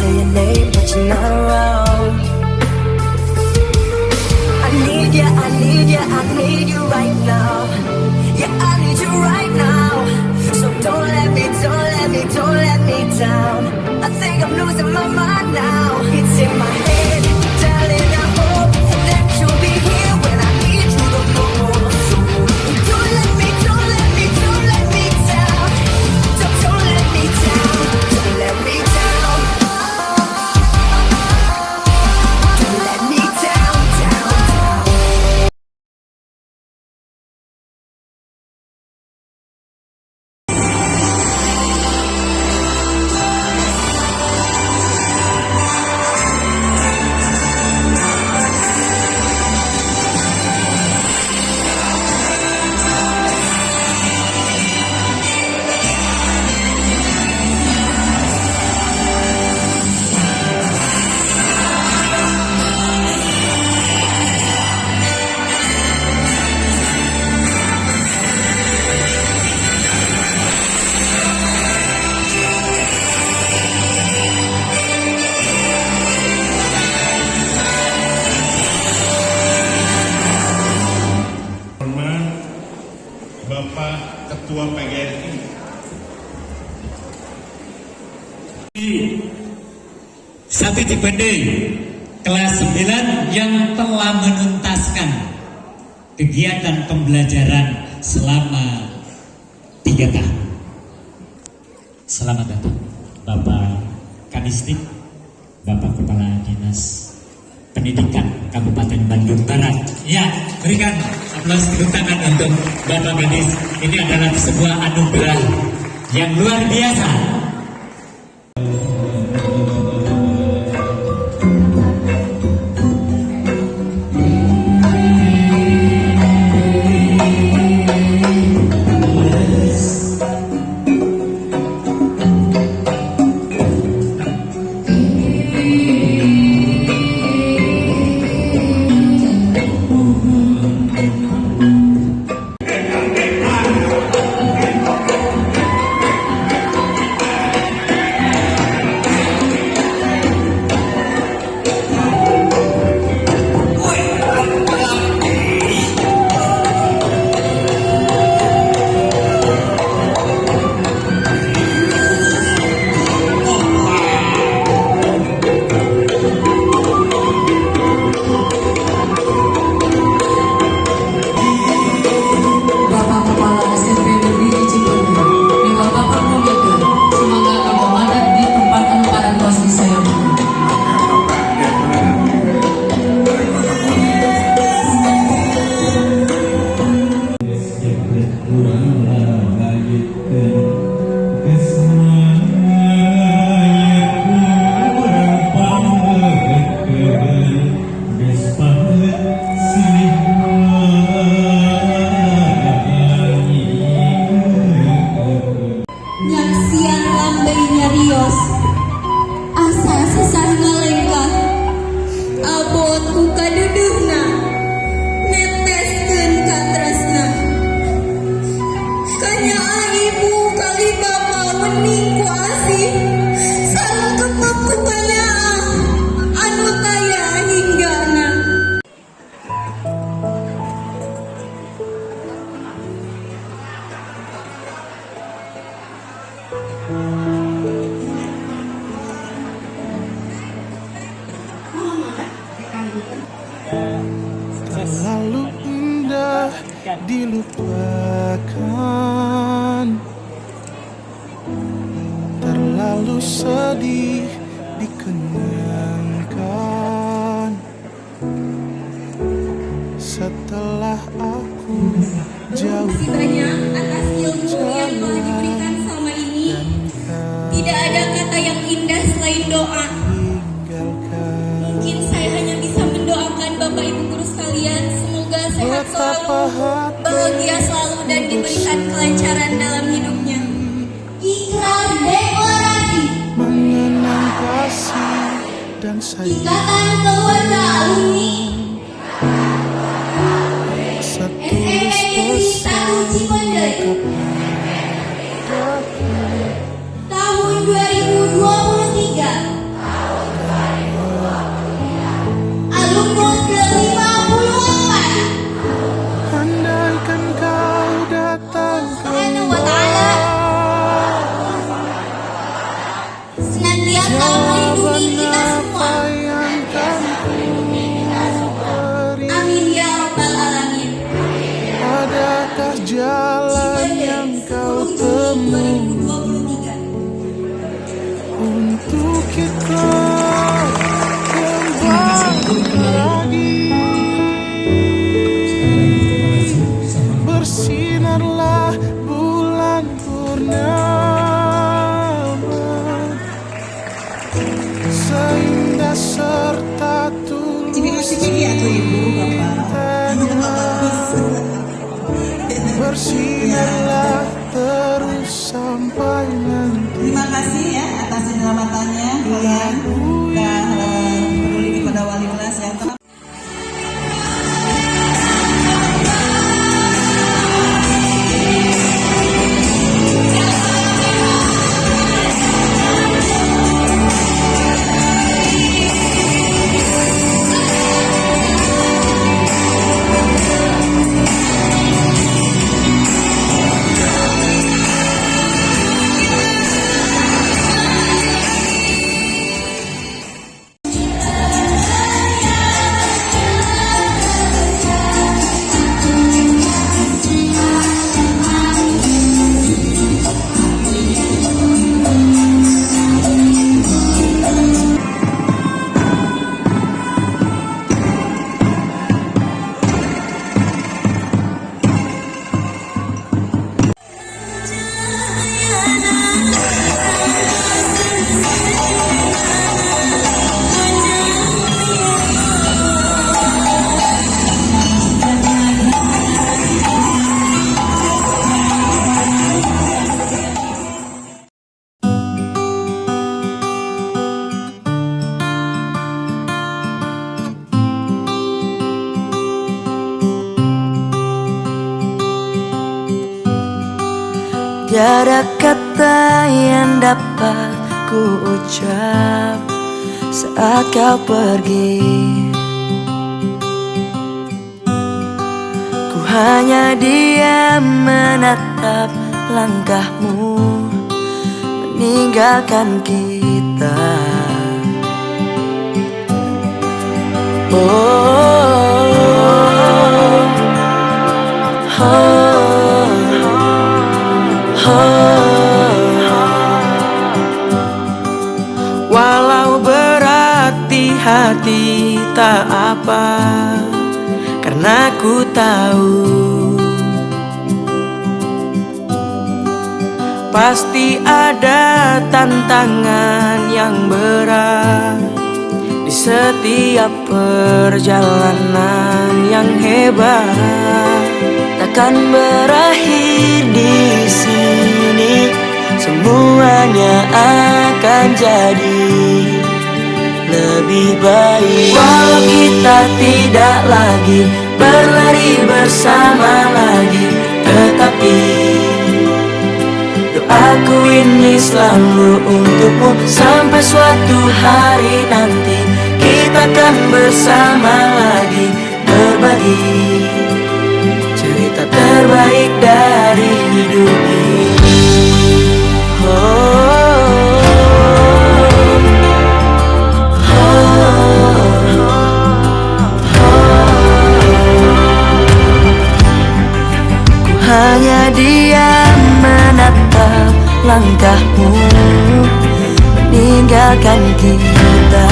say your name, but you're not around. I need you, I need you, I need you right now. Yeah, I need you right now. So don't let me, don't let me, don't let me down. I think I'm losing my mind now. It's in my head, darling, I hope that you'll be here when I need you the most. So don't let me, don't let me, don't let me down. Don't let me down, don't let me down. Don't let me down, down, down. Bapak Ketua PGRI Sapi Cipende kelas 9 yang telah menuntaskan kegiatan pembelajaran selama 3 tahun. Selamat datang Bapak Kadistik, Bapak Kepala Dinas Pendidikan Kabupaten Bandung Barat. Ya, berikan aplaus tepuk tangan untuk Bapak Kadis. Ini adalah sebuah anugerah yang luar biasa. Terlalu indah dilupakan, terlalu sedih dikenangkan. Setelah aku jauh Terima kasih banyak atas ilmu yang telah diberikan selama ini. Tidak ada kata yang indah selain doa. Mungkin saya hanya bisa mendoakan Bapak Ibu guru sekalian, semoga sehat selalu, bahagia selalu, dan diberikan kelancaran dalam hidupnya. Ikrar deklarasi mengenang kasih dan sayang. Ikatan Keluarga Alumni Setulus SMNI 1 Cipende tahun 2023 Dia telah melindungi kita semua. apa yang kan beri? Amin ya rabbal alamin. Adakah jalan yang kau temui 2023. untuk kita kembali lagi? Bersinarlah bulan purnama, seindah serta tulus cintanya. Bersinarlah terus sampai nanti. Terima kasih ya atas penyelamatannya kalian dan peduli kepada wali kelas yang telah Tiada kata yang dapat ku ucap saat kau pergi. Ku hanya diam menatap langkahmu meninggalkan kita. Walau berat di hati tak apa, karena ku tahu pasti ada tantangan yang berat di setiap perjalanan yang hebat. Takkan berakhir di sini, semuanya akan jadi lebih baik. Walau kita tidak lagi berlari bersama lagi, tetapi doaku ini selalu untukmu. Sampai suatu hari nanti kita akan bersama lagi, berbagi cerita terbaik dari hidup ini. Ku hanya diam menatap langkahmu meninggalkan kita.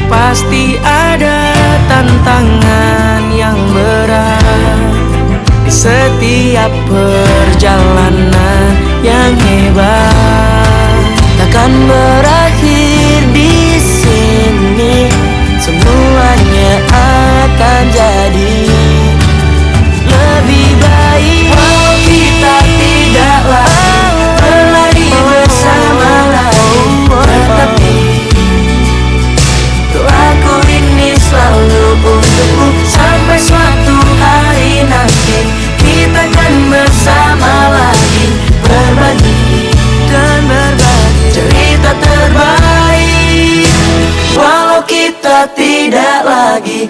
Pasti ada tantangan yang berat di setiap perjalanan yang hebat. Takkan berakhir di sini, semuanya akan jadi lebih baik. Walau kita tidak lagi berlari bersama lagi, tetapi doaku ini selalu untukmu. Sampai suatu hari nanti kita akan bersama lagi, berbagi dan berbagi cerita terbaik. Walau kita tidak lagi